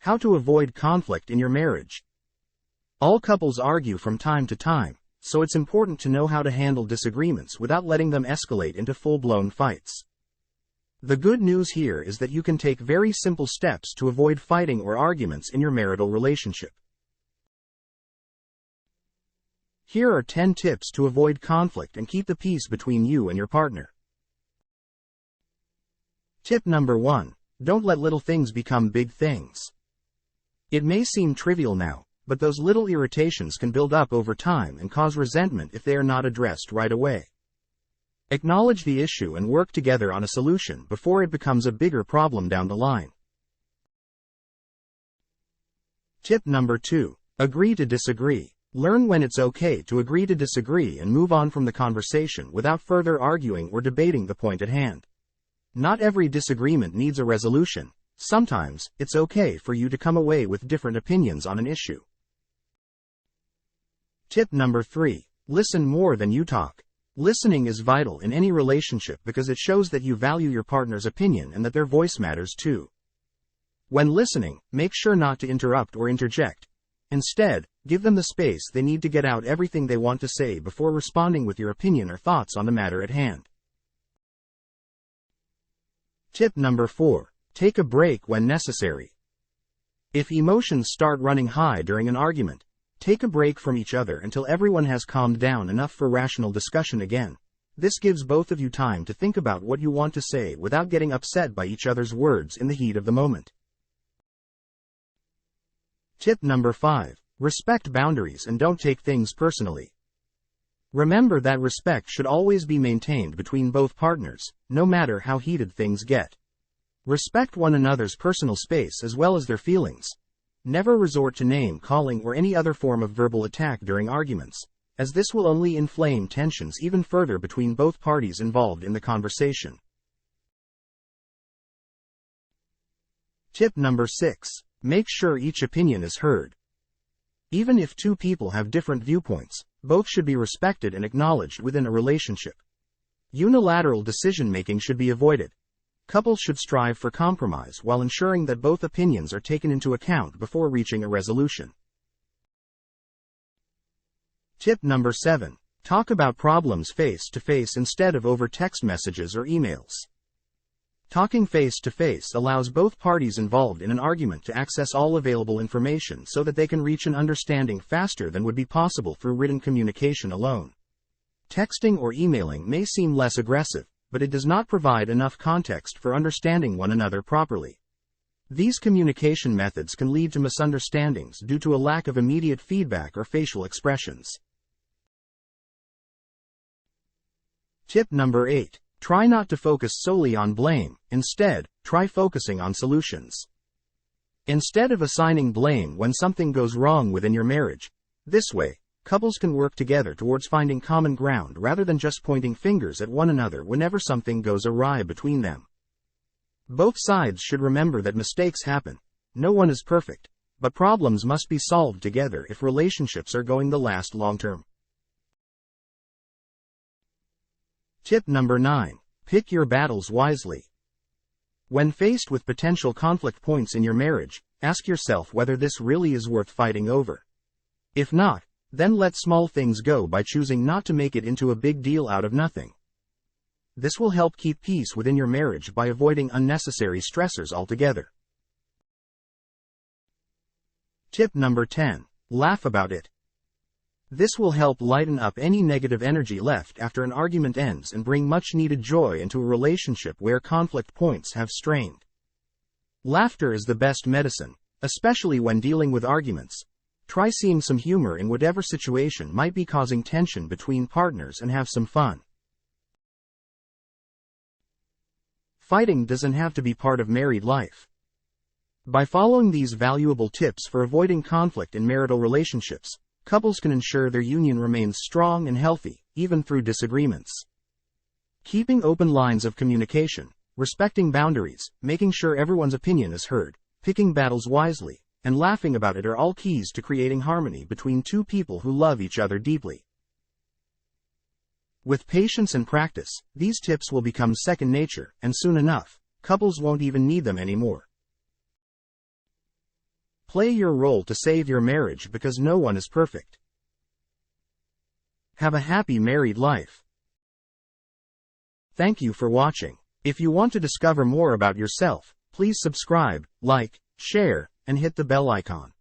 How to avoid conflict in your marriage. All couples argue from time to time, so it's important to know how to handle disagreements without letting them escalate into full-blown fights. The good news here is that you can take very simple steps to avoid fighting or arguments in your marital relationship. Here are 10 tips to avoid conflict and keep the peace between you and your partner. Tip number 1. Don't let little things become big things. It may seem trivial now, but those little irritations can build up over time and cause resentment if they are not addressed right away. Acknowledge the issue and work together on a solution before it becomes a bigger problem down the line. Tip number 2. Agree to disagree. Learn when it's okay to agree to disagree and move on from the conversation without further arguing or debating the point at hand. Not every disagreement needs a resolution. Sometimes, it's okay for you to come away with different opinions on an issue. Tip number 3. Listen more than you talk. Listening is vital in any relationship because it shows that you value your partner's opinion and that their voice matters too. When listening, make sure not to interrupt or interject. Instead, give them the space they need to get out everything they want to say before responding with your opinion or thoughts on the matter at hand. Tip number 4. Take a break when necessary. If emotions start running high during an argument, take a break from each other until everyone has calmed down enough for rational discussion again. This gives both of you time to think about what you want to say without getting upset by each other's words in the heat of the moment. Tip number 5. Respect boundaries and don't take things personally. Remember that respect should always be maintained between both partners, no matter how heated things get. Respect one another's personal space as well as their feelings. Never resort to name-calling or any other form of verbal attack during arguments, as this will only inflame tensions even further between both parties involved in the conversation. Tip number 6. Make sure each opinion is heard. Even if two people have different viewpoints, both should be respected and acknowledged within a relationship. Unilateral decision-making should be avoided. Couples should strive for compromise while ensuring that both opinions are taken into account before reaching a resolution. Tip number 7. Talk about problems face-to-face instead of over text messages or emails. Talking face-to-face allows both parties involved in an argument to access all available information so that they can reach an understanding faster than would be possible through written communication alone. Texting or emailing may seem less aggressive, but it does not provide enough context for understanding one another properly. These communication methods can lead to misunderstandings due to a lack of immediate feedback or facial expressions. Tip number 8. Try not to focus solely on blame. Instead, try focusing on solutions. Instead of assigning blame when something goes wrong within your marriage, this way, couples can work together towards finding common ground rather than just pointing fingers at one another whenever something goes awry between them. Both sides should remember that mistakes happen. No one is perfect, but problems must be solved together if relationships are going to last long term. Tip number 9. Pick your battles wisely. When faced with potential conflict points in your marriage, ask yourself whether this really is worth fighting over. If not, then let small things go by choosing not to make it into a big deal out of nothing. This will help keep peace within your marriage by avoiding unnecessary stressors altogether. Tip number 10. Laugh about it. This will help lighten up any negative energy left after an argument ends and bring much-needed joy into a relationship where conflict points have strained. Laughter is the best medicine, especially when dealing with arguments. Try seeing some humor in whatever situation might be causing tension between partners and have some fun. Fighting doesn't have to be part of married life. By following these valuable tips for avoiding conflict in marital relationships, couples can ensure their union remains strong and healthy, even through disagreements. Keeping open lines of communication, respecting boundaries, making sure everyone's opinion is heard, picking battles wisely, and laughing about it are all keys to creating harmony between two people who love each other deeply. With patience and practice, these tips will become second nature, and soon enough, couples won't even need them anymore. Play your role to save your marriage because no one is perfect. Have a happy married life. Thank you for watching. If you want to discover more about yourself, please subscribe, like, share, and hit the bell icon.